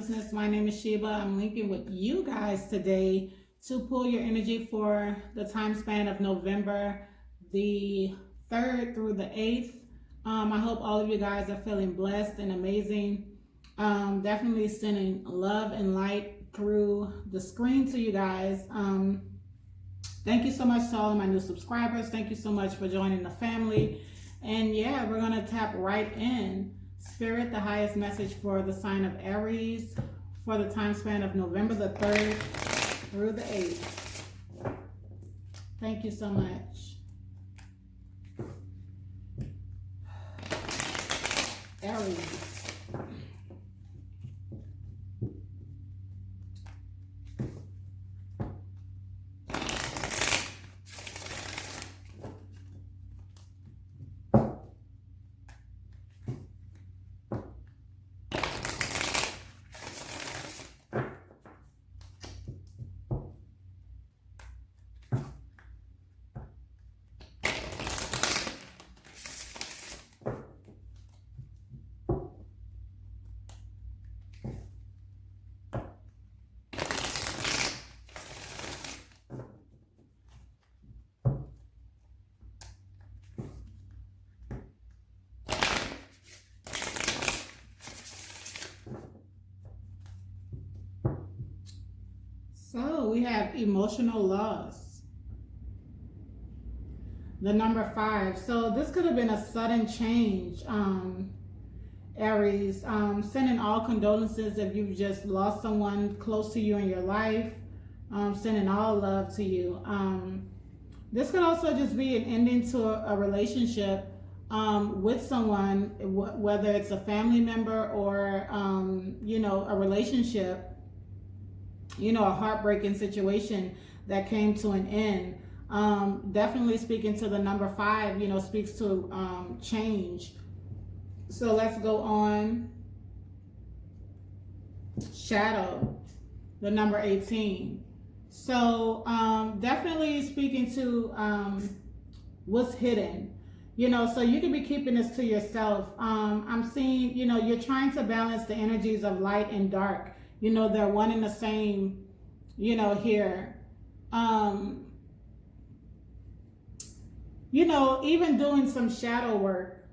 business. My name is Sheba. I'm linking with you guys today to pull your energy for the time span of November the 3rd through the 8th. I hope all of you guys are feeling blessed and amazing. Definitely sending love and light through the screen to you guys. Thank you so much to all of my new subscribers. Thank you so much for joining the family. And yeah, we're going to tap right in. Spirit, the highest message for the sign of Aries for the time span of November the 3rd through the 8th. Thank you so much. Aries. So we have emotional loss. The number 5. So this could have been a sudden change, Aries. Sending all condolences if you've just lost someone close to you in your life. Sending all love to you. This could also just be an ending to a relationship with someone, whether it's a family member or, a relationship. A heartbreaking situation that came to an end. Definitely speaking to the number 5, speaks to change. So let's go on. Shadow, the number 18. So definitely speaking to what's hidden. So you can be keeping this to yourself. I'm seeing, you're trying to balance the energies of light and dark. They're one and the same, here. Even doing some shadow work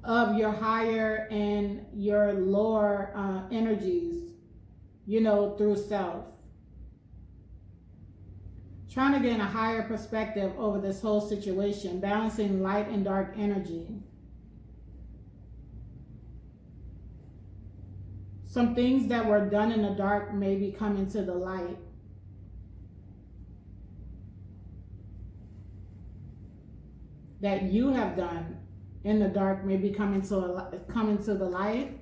of your higher and your lower energies, through self. Trying to gain a higher perspective over this whole situation, balancing light and dark energy. Some things that were done in the dark may be coming to the light. That you have done in the dark may be coming to the light.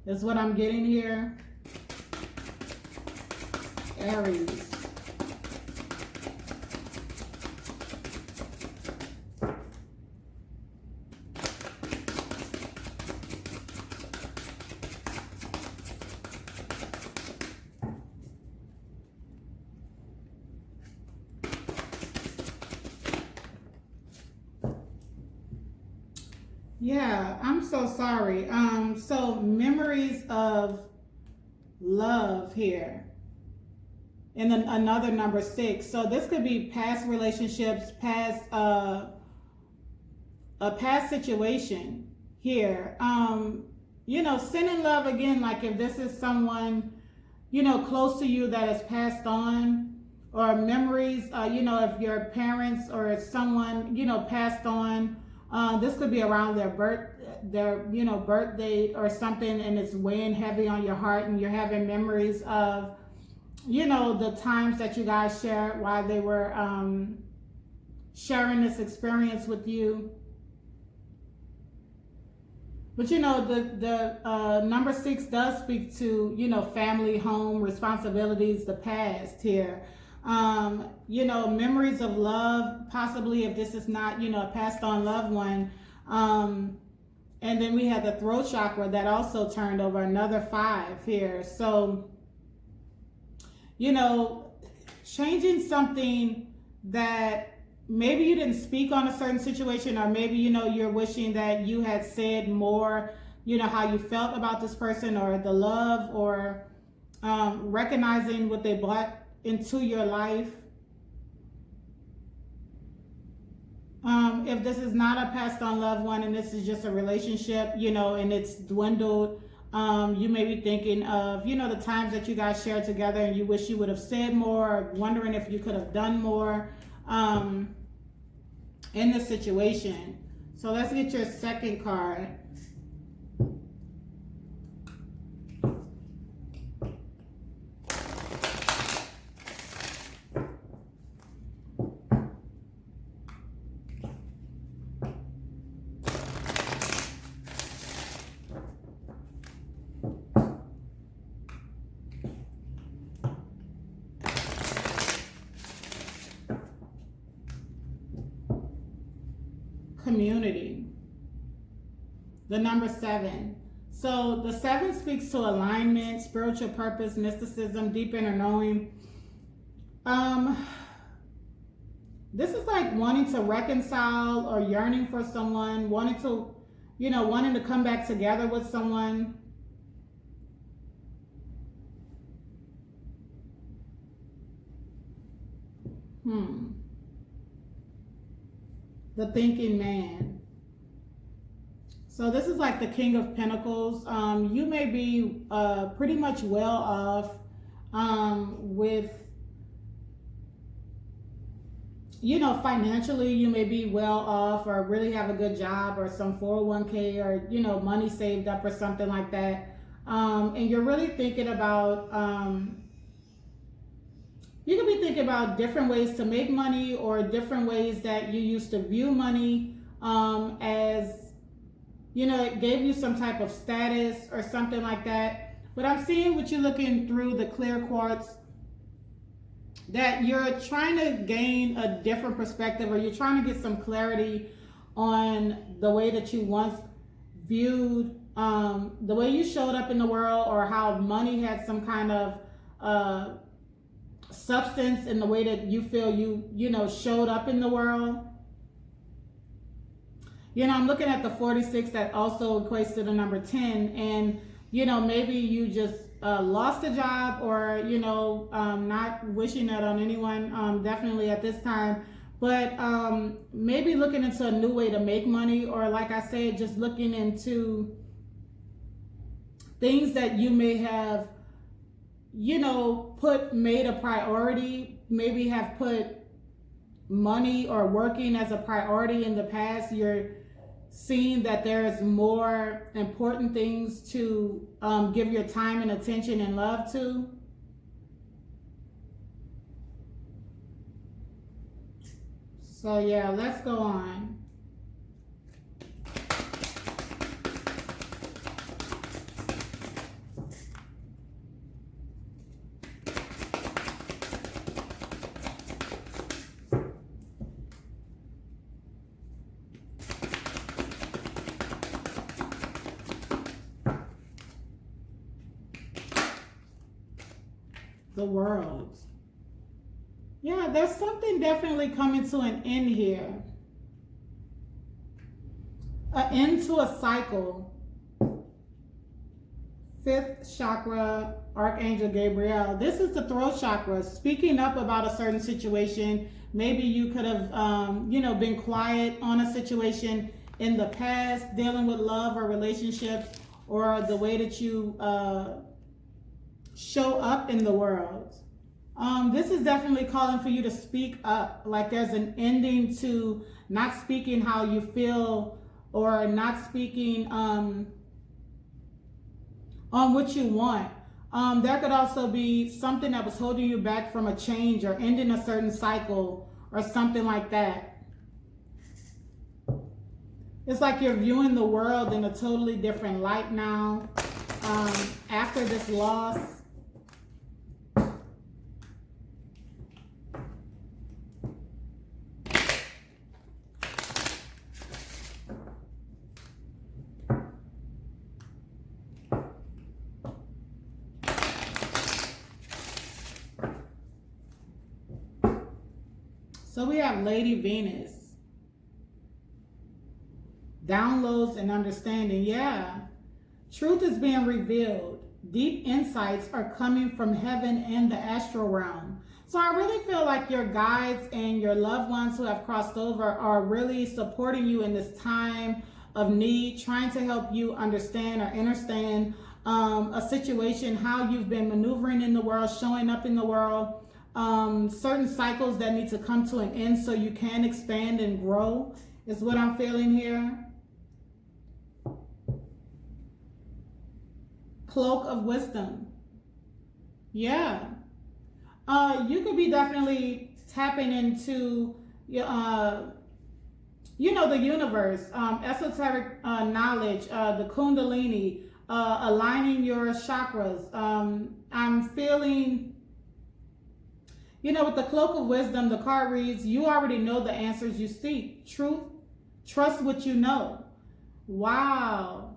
Is what I'm getting here. Aries. Yeah, I'm so sorry. So memories of love here. And then another number 6. So this could be past relationships, past a past situation here. Sending love again, like if this is someone, close to you that has passed on, or memories, if your parents or someone, passed on. This could be around their birth date or something, and it's weighing heavy on your heart, and you're having memories of, the times that you guys shared while they were sharing this experience with you. But the number 6 does speak to, family, home, responsibilities, the past here. Memories of love, possibly if this is not, a passed on loved one. And then we had the throat chakra that also turned over, another 5 here. So, changing something that maybe you didn't speak on a certain situation, or maybe, you're wishing that you had said more how you felt about this person, or the love, or recognizing what they brought into your life. If this is not a passed on loved one and this is just a relationship, and it's dwindled, you may be thinking of, the times that you guys shared together and you wish you would have said more, or wondering if you could have done more in this situation. So let's get your second card. Community. The number 7. So the 7 speaks to alignment, spiritual purpose, mysticism, deep inner knowing. This is like wanting to reconcile or yearning for someone, wanting to come back together with someone. The thinking man. So this is like the King of Pentacles. You may be pretty much well off with, financially. You may be well off or really have a good job, or some 401k, or money saved up or something like that. And you're really thinking about you could be thinking about different ways to make money, or different ways that you used to view money as, it gave you some type of status or something like that. But I'm seeing, with you looking through the clear quartz, that you're trying to gain a different perspective, or you're trying to get some clarity on the way that you once viewed, the way you showed up in the world, or how money had some kind of substance in the way that you feel you showed up in the world. I'm looking at the 46, that also equates to the number 10, and maybe you just lost a job, or not wishing that on anyone, definitely at this time, but maybe looking into a new way to make money, or like I said, just looking into things that you may have made a priority, maybe have put money or working as a priority in the past. You're seeing that there's more important things to give your time and attention and love to. So yeah, let's go on. The World. Yeah, there's something definitely coming to an end here. An end to a cycle. 5th chakra, Archangel Gabriel. This is the throat chakra, speaking up about a certain situation. Maybe you could have, been quiet on a situation in the past, dealing with love or relationships, or the way that you show up in the world. This is definitely calling for you to speak up. Like there's an ending to not speaking how you feel, or not speaking on what you want. There could also be something that was holding you back from a change, or ending a certain cycle, or something like that. It's like you're viewing the world in a totally different light now, after this loss. So we have Lady Venus. Downloads and understanding. Yeah. Truth is being revealed. Deep insights are coming from heaven and the astral realm. So I really feel like your guides and your loved ones who have crossed over are really supporting you in this time of need, trying to help you understand or understand a situation, how you've been maneuvering in the world, showing up in the world, certain cycles that need to come to an end so you can expand and grow is what I'm feeling here. Cloak of wisdom. Yeah. You could be definitely tapping into, the universe, esoteric knowledge, the Kundalini, aligning your chakras. I'm feeling, with the cloak of wisdom, the card reads, you already know the answers you seek. Truth, trust what you know. Wow.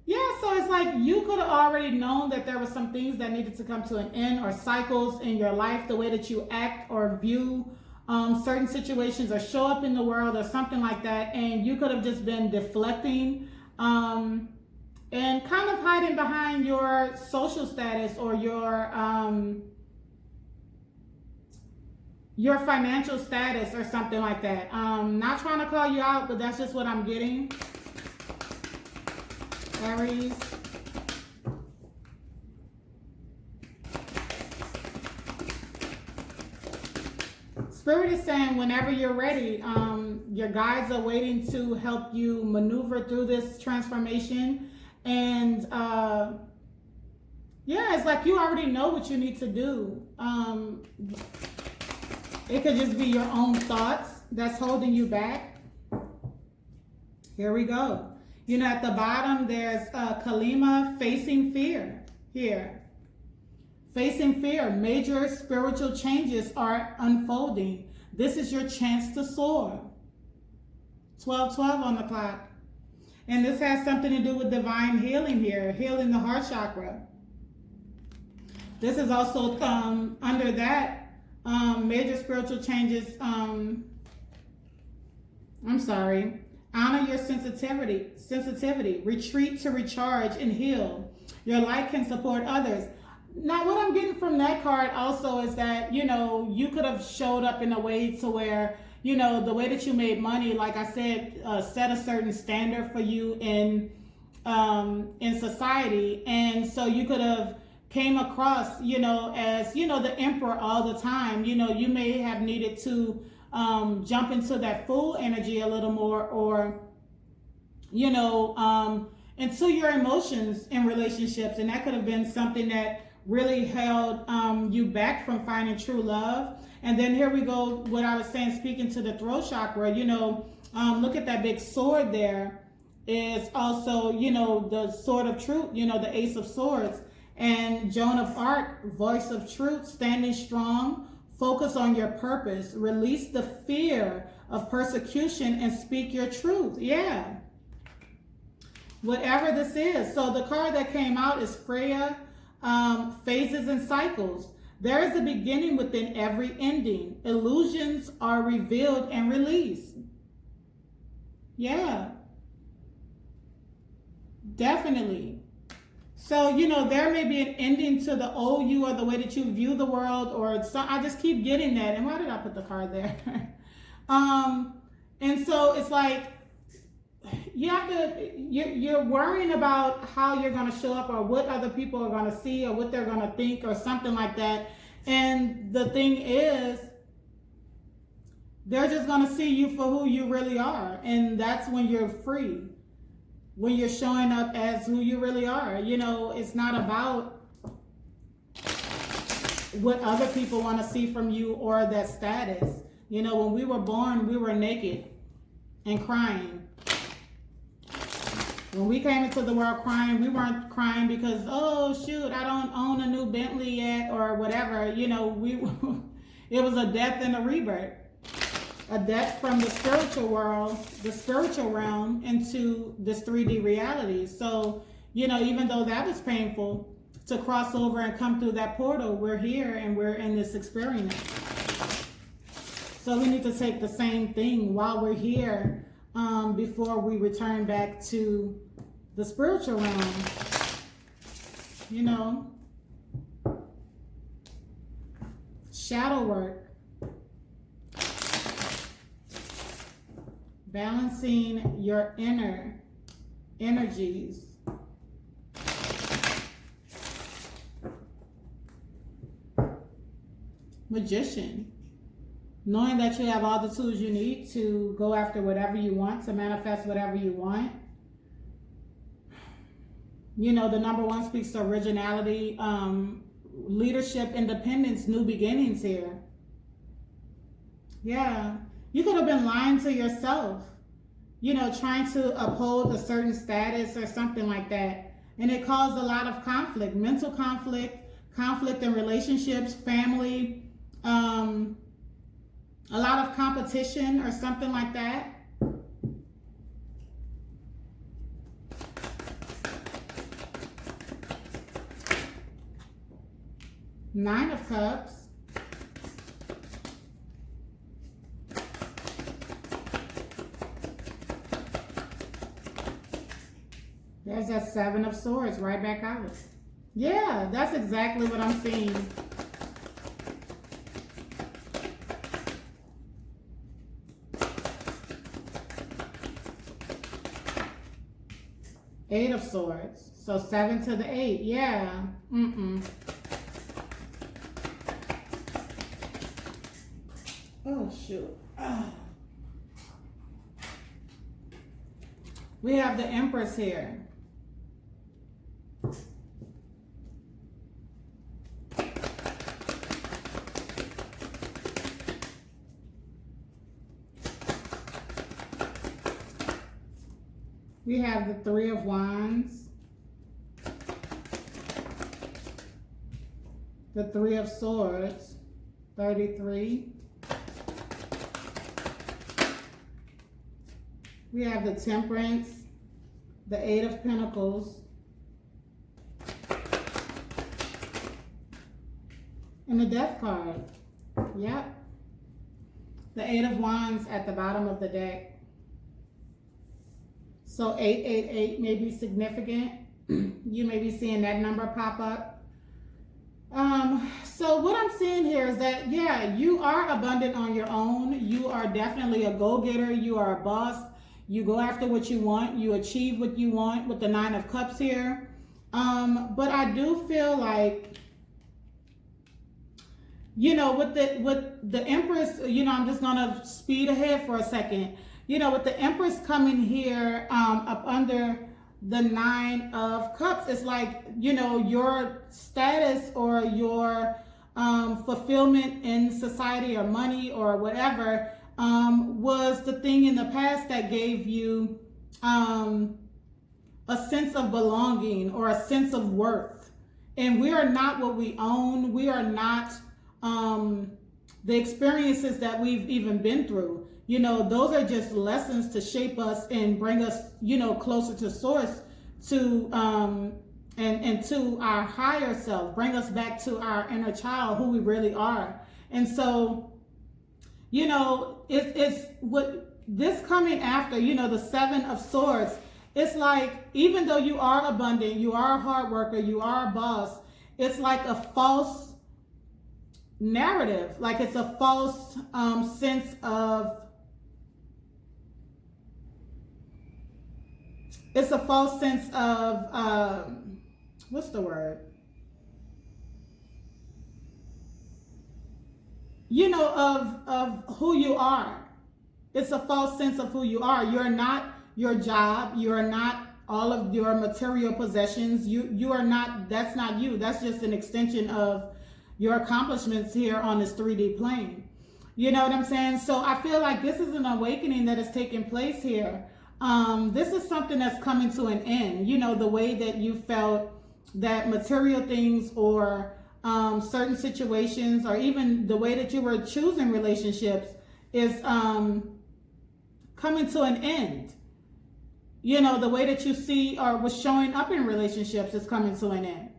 Yeah, so it's like you could have already known that there were some things that needed to come to an end, or cycles in your life, the way that you act or view certain situations or show up in the world or something like that. And you could have just been deflecting and kind of hiding behind your social status or your financial status or something like that. Not trying to call you out, but that's just what I'm getting. Aries. Spirit is saying whenever you're ready, your guides are waiting to help you maneuver through this transformation. And it's like you already know what you need to do. It could just be your own thoughts that's holding you back. Here we go. At the bottom, there's Kalima, facing fear here. Facing fear, major spiritual changes are unfolding. This is your chance to soar. 12:12 on the clock. And this has something to do with divine healing here, healing the heart chakra. This is also under that, major spiritual changes. Honor your sensitivity. Retreat to recharge and heal. Your light can support others. Now, what I'm getting from that card also is that, you could have showed up in a way to where, the way that you made money, like I said, set a certain standard for you in society. And so you could have came across, as, the emperor all the time. You may have needed to jump into that fool energy a little more, or into your emotions in relationships, and that could have been something that really held you back from finding true love. And then here we go, what I was saying, speaking to the throat chakra, look at that big sword there is also, the sword of truth, the ace of swords, and Joan of Arc, voice of truth, standing strong. Focus on your purpose. Release the fear of persecution and speak your truth. Yeah. Whatever this is. So the card that came out is Freya, phases and cycles. There is a beginning within every ending. Illusions are revealed and released. Yeah. Definitely. So, there may be an ending to the old you or the way that you view the world, or I just keep getting that. And why did I put the card there? And so it's like, you're worrying about how you're going to show up, or what other people are going to see, or what they're going to think, or something like that. And the thing is, they're just going to see you for who you really are. And that's when you're free. When you're showing up as who you really are. It's not about what other people want to see from you or that status. When we were born, we were naked and crying. When we came into the world crying, we weren't crying because, oh, shoot, I don't own a new Bentley yet or whatever. It was a death and a rebirth. A death from the spiritual world, the spiritual realm, into this 3D reality. So, even though that was painful to cross over and come through that portal, we're here and we're in this experience. So we need to take the same thing while we're here, before we return back to the spiritual realm, you know, shadow work, balancing your inner energies. Magician, knowing that you have all the tools you need to go after whatever you want, to manifest whatever you want. You know, the number one speaks to originality, leadership, independence, new beginnings here. Yeah, you could have been lying to yourself, you know, trying to uphold a certain status or something like that. And it caused a lot of conflict, mental conflict, conflict in relationships, family, a lot of competition or something like that. Nine of Cups. There's that Seven of Swords right back out. Yeah, that's exactly what I'm seeing. Eight of Swords. So 7 to the 8. Yeah. Oh, shoot. We have the Empress here. We have the Three of Wands, the Three of Swords, 33. We have the Temperance, the Eight of Pentacles, and the Death card. Yep. The Eight of Wands at the bottom of the deck. So 888 may be significant. You may be seeing that number pop up. So what I'm seeing here is that, yeah, you are abundant on your own. You are definitely a go-getter. You are a boss. You go after what you want. You achieve what you want with the Nine of Cups here. But I do feel like, you know, with the Empress, you know, I'm just going to speed ahead for a second. You know, with the Empress coming here up under the Nine of Cups, it's like, you know, your status or your fulfillment in society or money or whatever was the thing in the past that gave you a sense of belonging or a sense of worth. And we are not what we own. We are not the experiences that we've even been through. You know, those are just lessons to shape us and bring us, you know, closer to source, to and to our higher self, bring us back to our inner child, who we really are. And so, you know, it's what this coming after, you know, the Seven of Swords. It's like, even though you are abundant, you are a hard worker, you are a boss, it's like a false narrative. Like it's a false sense of, it's a false sense of, what's the word? You know, of who you are. It's a false sense of who you are. You're not your job. You're not all of your material possessions. You are not, that's not you. That's just an extension of your accomplishments here on this 3D plane. You know what I'm saying? So I feel like this is an awakening that is taking place here. This is something that's coming to an end. You know, the way that you felt that material things or certain situations, or even the way that you were choosing relationships, is coming to an end. You know, the way that you see or was showing up in relationships is coming to an end.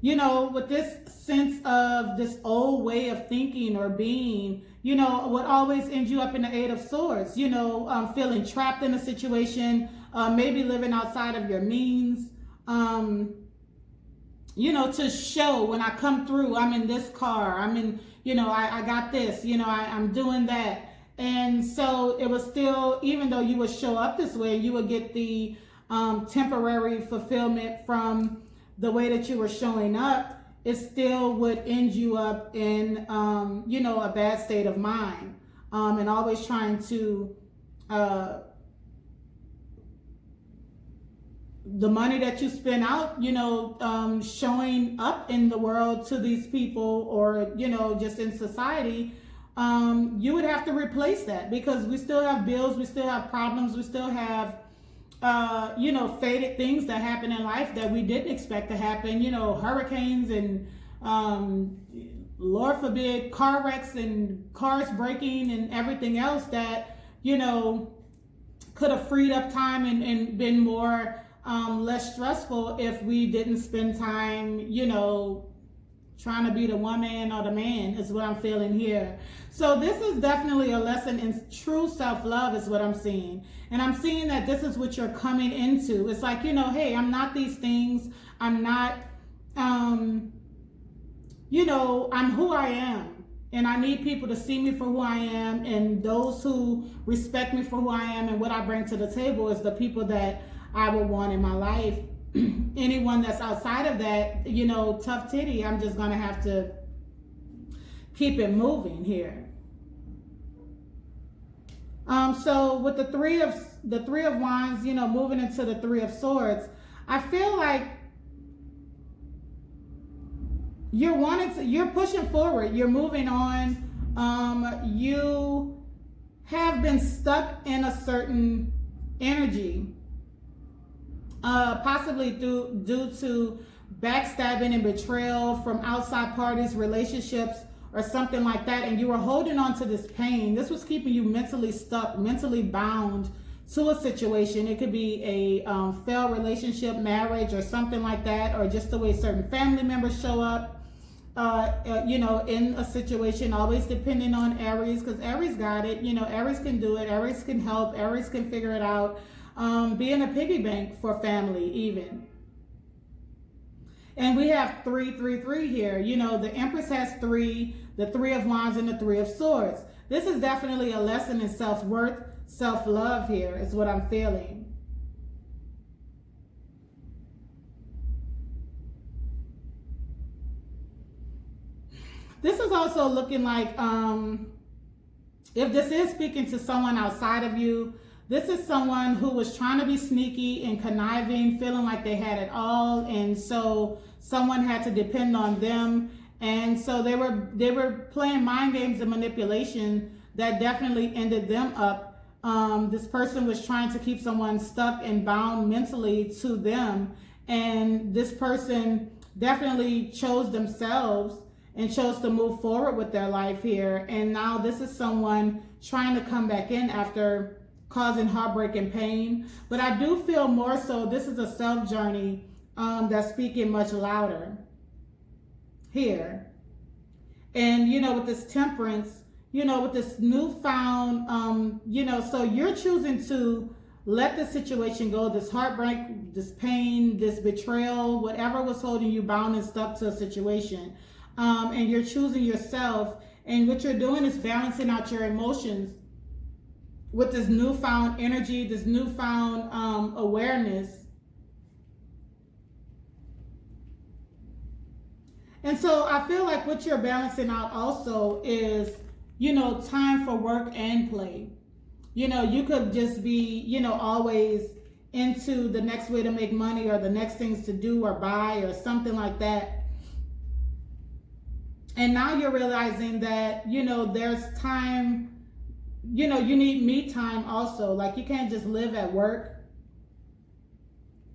with this sense of this old way of thinking or being, what always ends you up in the Eight of Swords, feeling trapped in a situation, maybe living outside of your means, to show when I come through, I'm in this car, I'm in, I got this, I'm doing that. And so it was still, even though you would show up this way, you would get the temporary fulfillment from the way that you were showing up, it still would end you up in, a bad state of mind, and always trying to, the money that you spend out, showing up in the world to these people or, just in society, you would have to replace that because we still have bills, we still have problems, we still have, faded things that happen in life that we didn't expect to happen, hurricanes and, Lord forbid, car wrecks and cars breaking and everything else that, could have freed up time and been more, less stressful if we didn't spend time, trying to be the woman or the man is what I'm feeling here. So this is definitely a lesson in true self-love is what I'm seeing. And I'm seeing that this is what you're coming into. It's like, hey, I'm not these things. I'm not, I'm who I am. And I need people to see me for who I am. And those who respect me for who I am and what I bring to the table is the people that I would want in my life. Anyone that's outside of that, tough titty, I'm just going to have to keep it moving here. So with the three of wands, moving into the Three of Swords, I feel like you're pushing forward, you're moving on. You have been stuck in a certain energy. Possibly due to backstabbing and betrayal from outside parties, relationships, or something like that, and you were holding on to this pain. This was keeping you mentally stuck, mentally bound to a situation. It could be a failed relationship, marriage, or something like that, or just the way certain family members show up, in a situation, always depending on Aries, because Aries got it. Aries can do it. Aries can help. Aries can figure it out. Being a piggy bank for family even. And we have 333 here. The Empress has 3, the Three of Wands, and the Three of Swords. This is definitely a lesson in self-worth, self-love here is what I'm feeling. This is also looking like, if this is speaking to someone outside of you, this is someone who was trying to be sneaky and conniving, feeling like they had it all, and so someone had to depend on them, and so they were playing mind games and manipulation that definitely ended them up. This person was trying to keep someone stuck and bound mentally to them, and this person definitely chose themselves and chose to move forward with their life here, and now this is someone trying to come back in after causing heartbreak and pain. But I do feel more so this is a self journey that's speaking much louder here. And with this Temperance, with this newfound, so you're choosing to let the situation go, this heartbreak, this pain, this betrayal, whatever was holding you bound and stuck to a situation, and you're choosing yourself. And what you're doing is balancing out your emotions with this newfound energy, this newfound awareness. And so I feel like what you're balancing out also is, time for work and play. You could just be, always into the next way to make money or the next things to do or buy or something like that. And now you're realizing that, there's time. You need me time also. Like, you can't just live at work.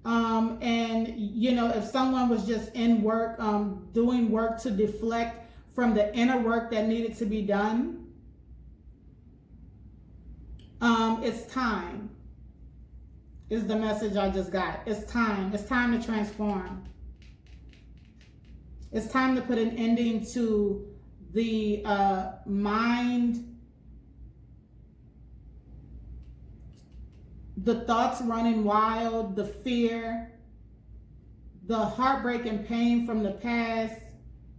And, if someone was just in work, doing work to deflect from the inner work that needed to be done, it's time, is the message I just got. It's time. It's time to transform. It's time to put an ending to the mind, the thoughts running wild, the fear, the heartbreak and pain from the past.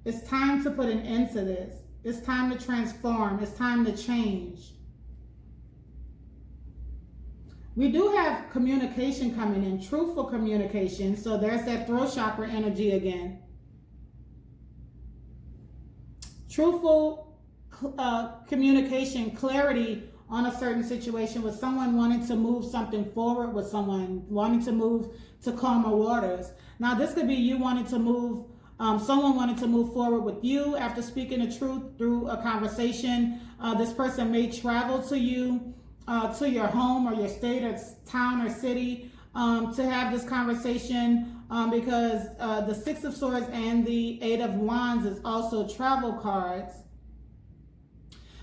It's time to put an end to this. It's time to transform. It's time to change. We do have communication coming in, truthful communication. So there's that throat chakra energy again. Truthful communication, clarity on a certain situation with someone wanting to move something forward with someone, wanting to move to calmer waters. Now, this could be you wanting to move, someone wanted to move forward with you after speaking the truth through a conversation. This person may travel to you, to your home or your state or town or city to have this conversation because the Six of Swords and the Eight of Wands is also travel cards.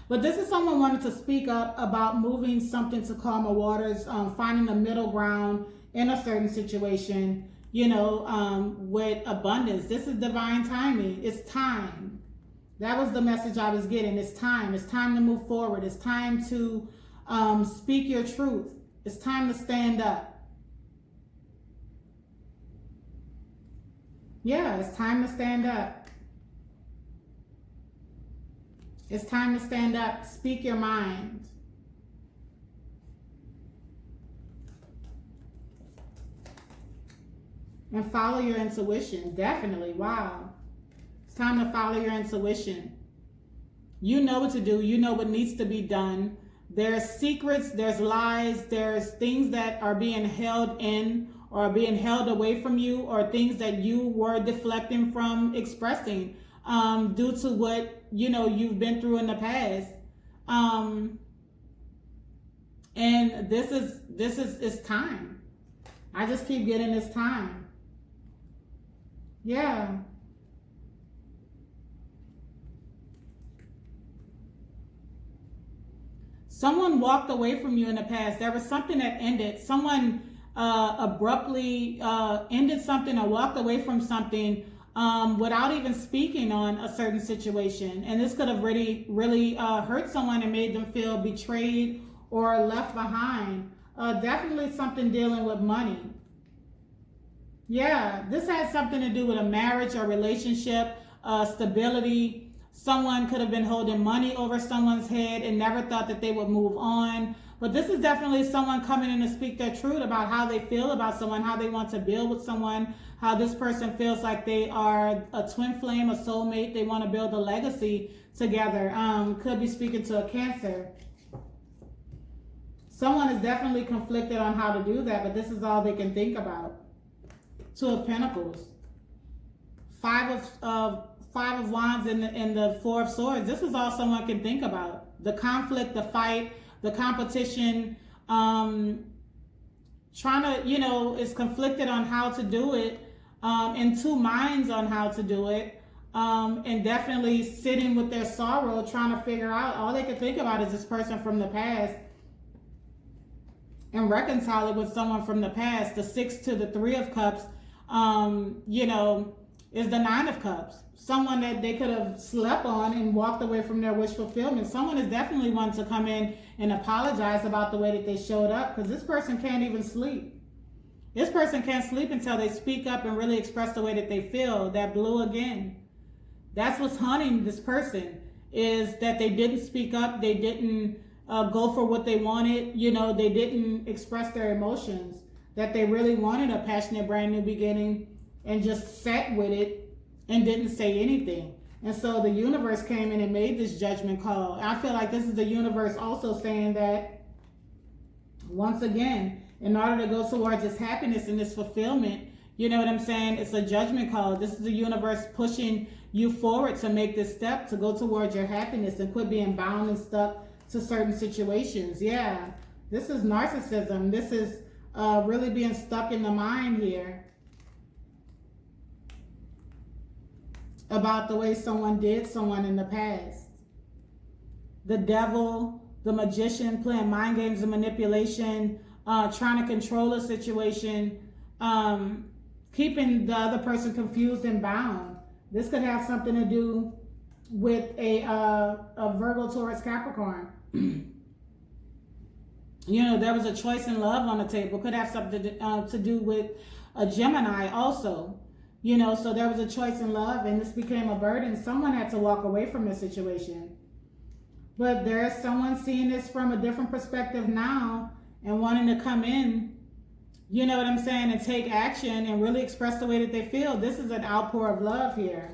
But this is someone wanting to speak up about moving something to calmer waters, finding a middle ground in a certain situation, you know, with abundance. This is divine timing. It's time. That was the message I was getting. It's time. It's time to move forward. It's time to speak your truth. It's time to stand up. Yeah, it's time to stand up. It's time to stand up. Speak your mind. And follow your intuition. Definitely. Wow. It's time to follow your intuition. You know what to do. You know what needs to be done. There's secrets, there's lies, there's things that are being held in or being held away from you, or things that you were deflecting from expressing due to what, you know, you've been through in the past. And this is it's time. I just keep getting this time. Yeah. Someone walked away from you in the past. There was something that ended. Someone abruptly ended something or walked away from something without even speaking on a certain situation. And this could have really hurt someone and made them feel betrayed or left behind. Definitely something dealing with money. Yeah, this has something to do with a marriage or relationship, stability. Someone could have been holding money over someone's head and never thought that they would move on. But this is definitely someone coming in to speak their truth about how they feel about someone, how they want to build with someone, how this person feels like they are a twin flame, a soulmate. They want to build a legacy together. Could be speaking to a Cancer. Someone is definitely conflicted on how to do that, but this is all they can think about. Two of Pentacles. Five of Wands and the Four of Swords. This is all someone can think about. The conflict, the fight, the competition, trying to, you know, is conflicted on how to do it, in two minds on how to do it, and definitely sitting with their sorrow, trying to figure out, all they can think about is this person from the past and reconcile it with someone from the past. The 6 to the 3 of Cups, you know, is the 9 of Cups. Someone that they could have slept on and walked away from their wish fulfillment. Someone is definitely one to come in and apologize about the way that they showed up, because this person can't even sleep. This person can't sleep until they speak up and really express the way that they feel. That blue again. That's what's haunting this person, is that they didn't speak up. They didn't go for what they wanted. You know, they didn't express their emotions, that they really wanted a passionate brand new beginning and just sat with it and didn't say anything. And so the universe came in and made this judgment call. I feel like this is the universe also saying that, once again, in order to go towards this happiness and this fulfillment, you know what I'm saying? It's a judgment call. This is the universe pushing you forward to make this step to go towards your happiness and quit being bound and stuck to certain situations. Yeah, this is narcissism. This is really being stuck in the mind here about the way someone did someone in the past. The devil, the magician, playing mind games and manipulation, trying to control a situation, keeping the other person confused and bound. This could have something to do with a Virgo, Taurus, Capricorn. You know, there was a choice in love on the table. Could have something to do with a Gemini also. You know, so there was a choice in love and this became a burden. Someone had to walk away from this situation. But there's someone seeing this from a different perspective now and wanting to come in, you know what I'm saying, and take action and really express the way that they feel. This is an outpour of love here.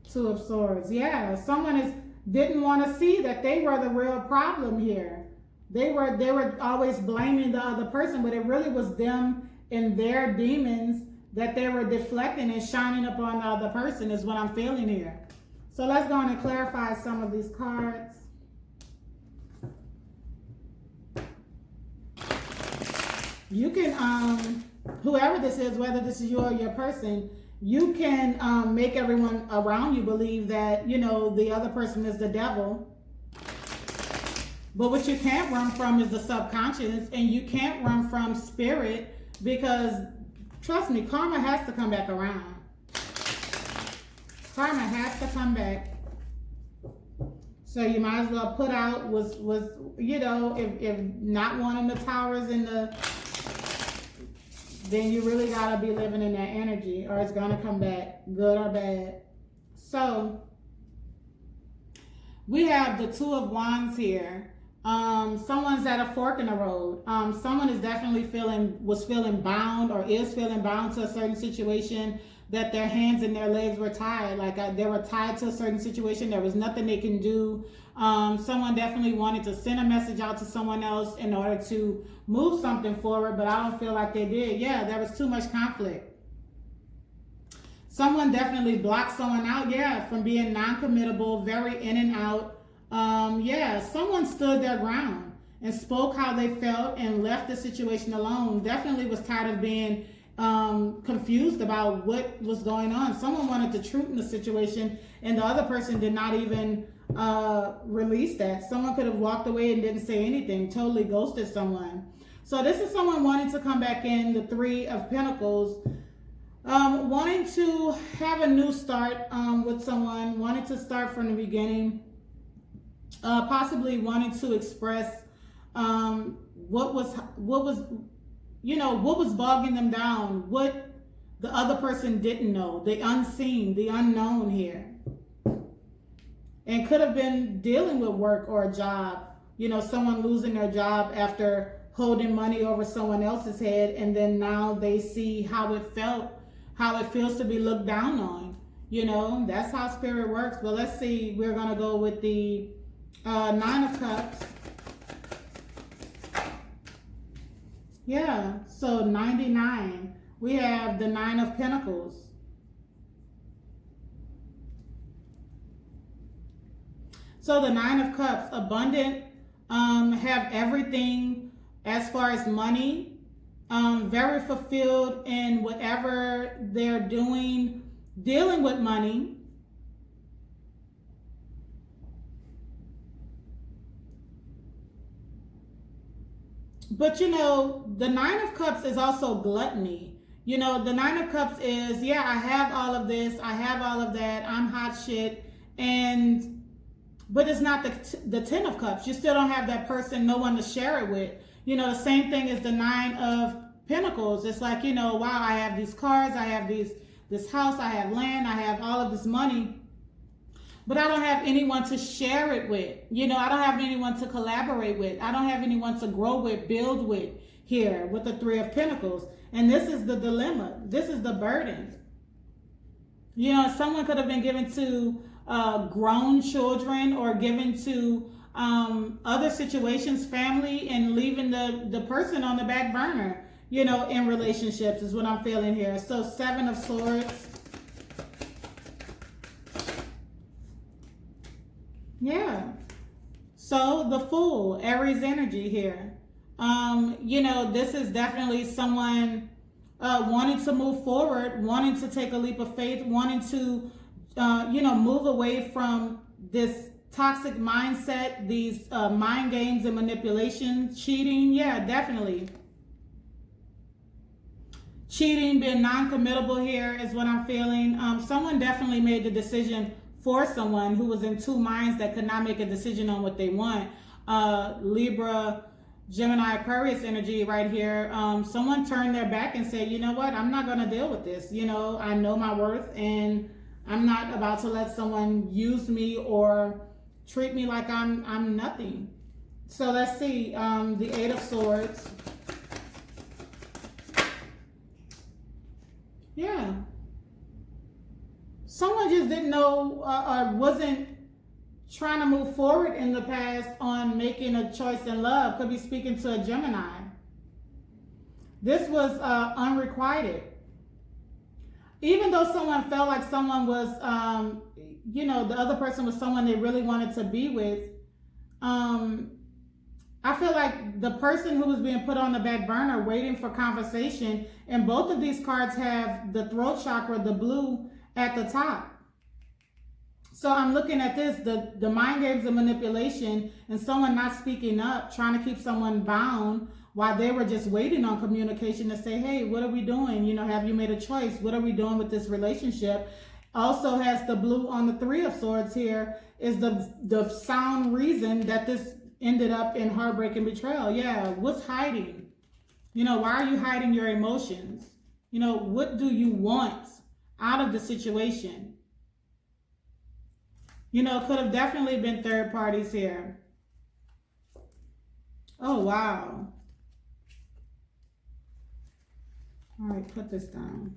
Two of Swords. Yeah, someone didn't want to see that they were the real problem here. They were always blaming the other person, but it really was them and their demons that they were deflecting and shining upon the other person is what I'm feeling here. So let's go on and clarify some of these cards. You can, whoever this is, whether this is you or your person, you can make everyone around you believe that, you know, the other person is the devil. But what you can't run from is the subconscious, and you can't run from spirit because, trust me, karma has to come back around. Karma has to come back. So you might as well put out was you know, if not wanting the towers in the, then you really gotta be living in that energy or it's gonna come back, good or bad. So we have the Two of Wands here. Someone's at a fork in the road. Someone is definitely was feeling bound or is feeling bound to a certain situation, that their hands and their legs were tied. Like they were tied to a certain situation. There was nothing they can do. Someone definitely wanted to send a message out to someone else in order to move something forward, but I don't feel like they did. Yeah, there was too much conflict. Someone definitely blocked someone out, yeah, from being non-committable, very in and out. Yeah, someone stood their ground and spoke how they felt and left the situation alone. Definitely was tired of being confused about what was going on. Someone wanted the truth in the situation and the other person did not even release that. Someone could have walked away and didn't say anything, totally ghosted someone. So this is someone wanting to come back in, the Three of Pentacles, wanting to have a new start with someone, wanting to start from the beginning, possibly wanting to express what was you know, what was bogging them down, what the other person didn't know, the unseen, the unknown here. And could have been dealing with work or a job, you know, someone losing their job after holding money over someone else's head, and then now they see how it feels to be looked down on. You know, that's how spirit works. But let's see, we're going to go with the Nine of Cups. Yeah, so 99. We have the Nine of Pentacles. So the Nine of Cups, abundant, have everything as far as money, very fulfilled in whatever they're doing, dealing with money. But, you know, the Nine of Cups is also gluttony. You know, the Nine of Cups is, yeah, I have all of this, I have all of that, I'm hot shit, but it's not the Ten of Cups. You still don't have that person, no one to share it with. You know, the same thing as the Nine of Pentacles. It's like, you know, wow, I have these cars, I have this house, I have land, I have all of this money, but I don't have anyone to share it with. You know, I don't have anyone to collaborate with. I don't have anyone to grow with, build with here with the Three of Pentacles. And this is the dilemma. This is the burden. You know, someone could have been given to grown children or given to other situations, family, and leaving the person on the back burner, you know, in relationships is what I'm feeling here. So Seven of Swords. Yeah. So the Fool, Aries energy here. You know, this is definitely someone wanting to move forward, wanting to take a leap of faith, wanting to, you know, move away from this toxic mindset, these mind games and manipulation, cheating. Yeah, definitely. cheating, being non-committable here is what I'm feeling. Someone definitely made the decision for someone who was in two minds that could not make a decision on what they want. Libra, Gemini, Aquarius energy right here. Someone turned their back and said, you know what, I'm not going to deal with this. You know, I know my worth and I'm not about to let someone use me or treat me like I'm nothing. So let's see, the Eight of Swords. Yeah. Someone just didn't know or wasn't trying to move forward in the past on making a choice in love. Could be speaking to a Gemini. This was unrequited. Even though someone felt like someone was, you know, the other person was someone they really wanted to be with, I feel like the person who was being put on the back burner waiting for conversation, and both of these cards have the throat chakra, the blue, at the top. So I'm looking at this, the mind games of manipulation and someone not speaking up, trying to keep someone bound while they were just waiting on communication to say, hey, what are we doing? You know, have you made a choice? What are we doing with this relationship? Also has the blue on the Three of Swords here is the sound reason that this ended up in heartbreak and betrayal. Yeah, what's hiding? You know, why are you hiding your emotions? You know, what do you want out of the situation? You know, could have definitely been third parties here. Oh, wow. All right, put this down.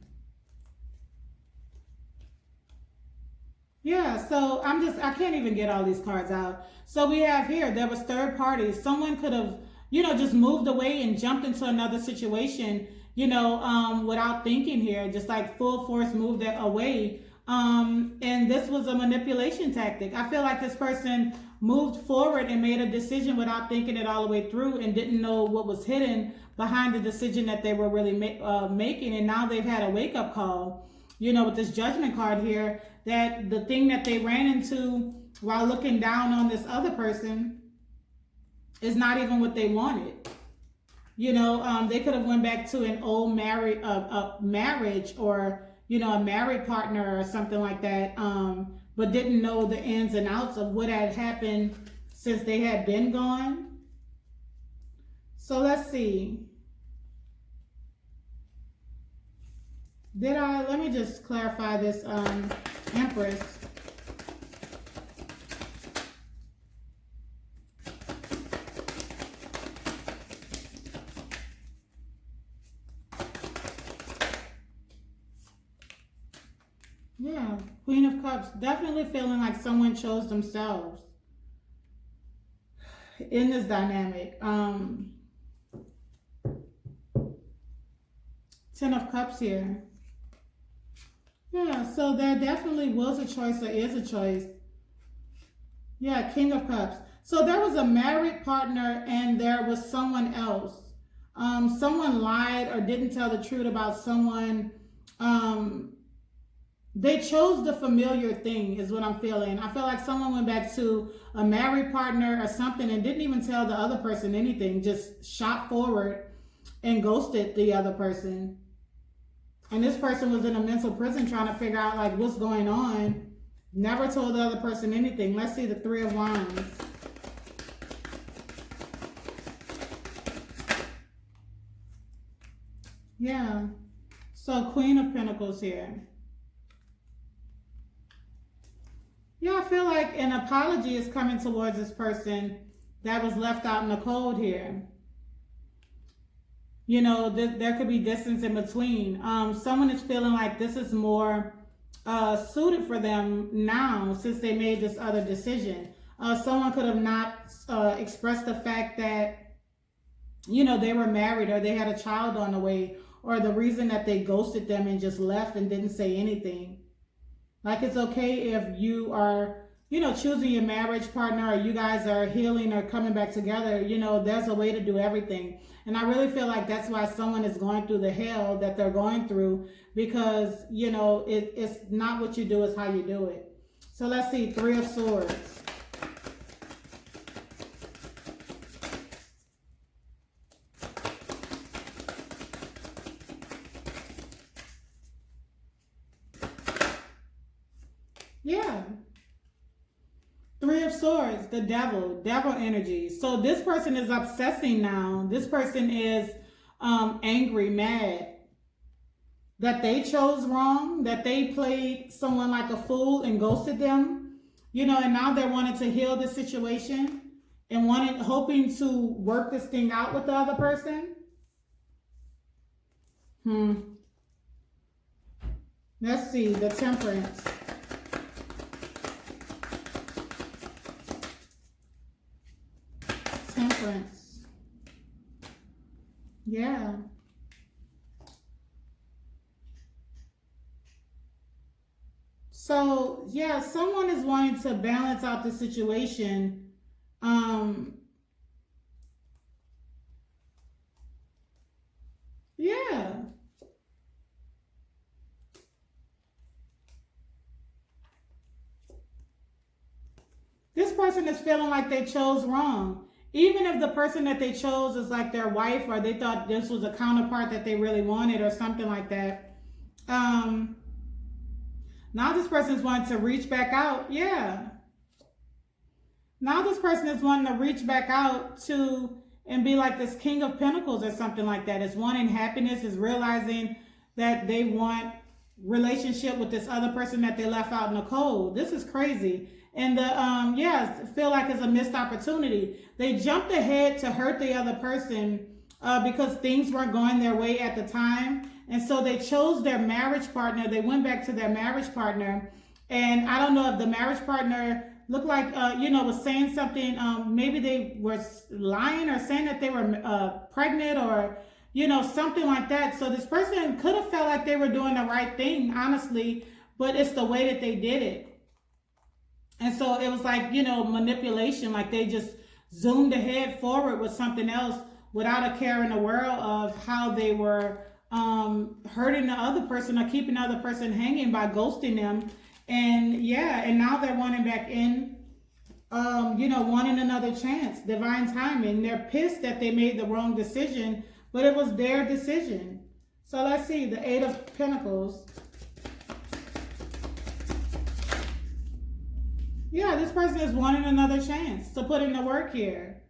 Yeah, so I can't even get all these cards out. So we have here, there was third parties. Someone could have, you know, just moved away and jumped into another situation, you know, without thinking here, just like full force moved away. And this was a manipulation tactic. I feel like this person moved forward and made a decision without thinking it all the way through and didn't know what was hidden behind the decision that they were really making. And now they've had a wake-up call, you know, with this Judgment card here, that the thing that they ran into while looking down on this other person is not even what they wanted. You know, they could have went back to an old marriage or, you know, a married partner or something like that, but didn't know the ins and outs of what had happened since they had been gone. So let's see. Let me just clarify this, Empress. Yeah, Queen of Cups, definitely feeling like someone chose themselves in this dynamic. Ten of Cups here. Yeah, so there definitely was a choice or is a choice. Yeah, King of Cups. So there was a married partner and there was someone else. Someone lied or didn't tell the truth about someone. They chose the familiar thing is what I'm feeling. I feel like someone went back to a married partner or something and didn't even tell the other person anything. Just shot forward and ghosted the other person. And this person was in a mental prison trying to figure out like what's going on. Never told the other person anything. Let's see the Three of Wands. Yeah. So Queen of Pentacles here. Yeah, I feel like an apology is coming towards this person that was left out in the cold here. You know, there could be distance in between. Someone is feeling like this is more suited for them now since they made this other decision. Someone could have not expressed the fact that, you know, they were married or they had a child on the way, or the reason that they ghosted them and just left and didn't say anything. Like, it's okay if you are, you know, choosing your marriage partner, or you guys are healing or coming back together. You know, there's a way to do everything. And I really feel like that's why someone is going through the hell that they're going through, because, you know, it's not what you do, it's how you do it. So let's see, Three of Swords. Yeah. Three of Swords, the devil energy. So this person is obsessing now. This person is angry, mad that they chose wrong, that they played someone like a fool and ghosted them, and now they're wanting to heal the situation and hoping to work this thing out with the other person. Let's see, the Temperance. Temperance. Yeah. So, yeah, someone is wanting to balance out the situation. Yeah. This person is feeling like they chose wrong. Even if the person that they chose is like their wife, or they thought this was a counterpart that they really wanted or something like that. Now this person is wanting to reach back out. Yeah. Now this person is wanting to reach back out to and be like this King of Pentacles or something like that. Is wanting happiness, is realizing that they want relationship with this other person that they left out in the cold. This is crazy. And feel like it's a missed opportunity. They jumped ahead to hurt the other person because things weren't going their way at the time. And so they chose their marriage partner. They went back to their marriage partner. And I don't know if the marriage partner looked like, was saying something. Maybe they were lying or saying that they were pregnant or, something like that. So this person could have felt like they were doing the right thing, honestly, but it's the way that they did it. And so it was like, manipulation, like they just zoomed ahead forward with something else without a care in the world of how they were hurting the other person or keeping the other person hanging by ghosting them. And now they're wanting back in, wanting another chance, divine timing. They're pissed that they made the wrong decision, but it was their decision. So let's see, the Eight of Pentacles. Yeah, this person is wanting another chance to put in the work here.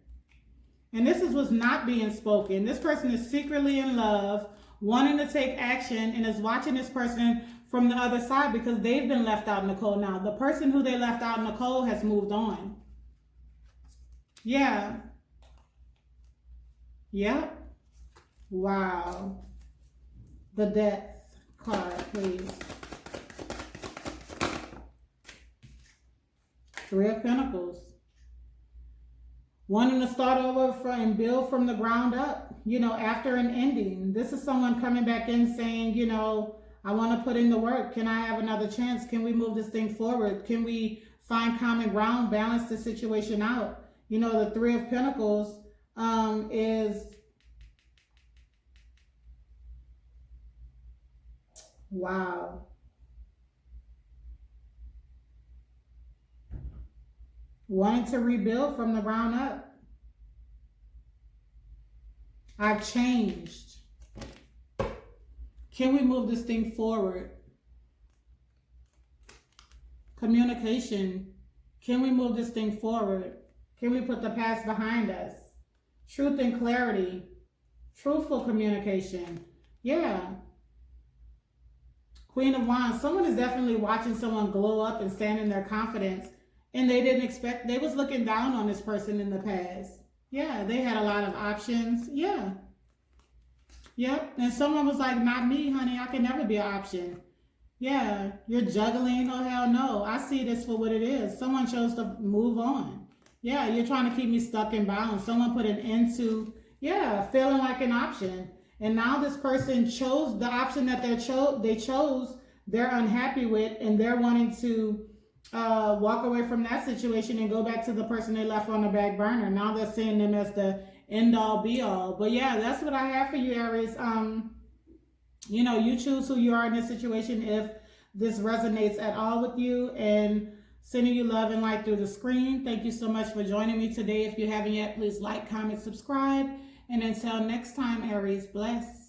And this is what's not being spoken. This person is secretly in love, wanting to take action, and is watching this person from the other side because they've been left out in the cold now. The person who they left out in the cold has moved on. Yeah. Yep. Wow. The Death card, please. Three of Pentacles. Wanting to start over and build from the ground up, after an ending. This is someone coming back in saying, I want to put in the work. Can I have another chance? Can we move this thing forward? Can we find common ground, balance the situation out? The Three of Pentacles is, wow. Wanting to rebuild from the ground up. I've changed. Can we move this thing forward? Communication. Can we move this thing forward? Can we put the past behind us? Truth and clarity. Truthful communication. Yeah. Queen of Wands. Someone is definitely watching someone glow up and stand in their confidence. And they didn't expect, they was looking down on this person in the past. Yeah, they had a lot of options. Yeah. Yep. And someone was like, not me, honey. I can never be an option. Yeah. You're juggling. Oh, hell no. I see this for what it is. Someone chose to move on. Yeah. You're trying to keep me stuck and bound. Someone put an end to, feeling like an option. And now this person chose the option that they chose, they're unhappy with, and they're wanting to walk away from that situation and go back to the person they left on the back burner. Now they're seeing them as the end all be all. But yeah, that's what I have for you, Aries. You choose who you are in this situation if this resonates at all with you, and sending you love and light through the screen. Thank you so much for joining me today. If you haven't yet, please like, comment, subscribe. And until next time, Aries, bless.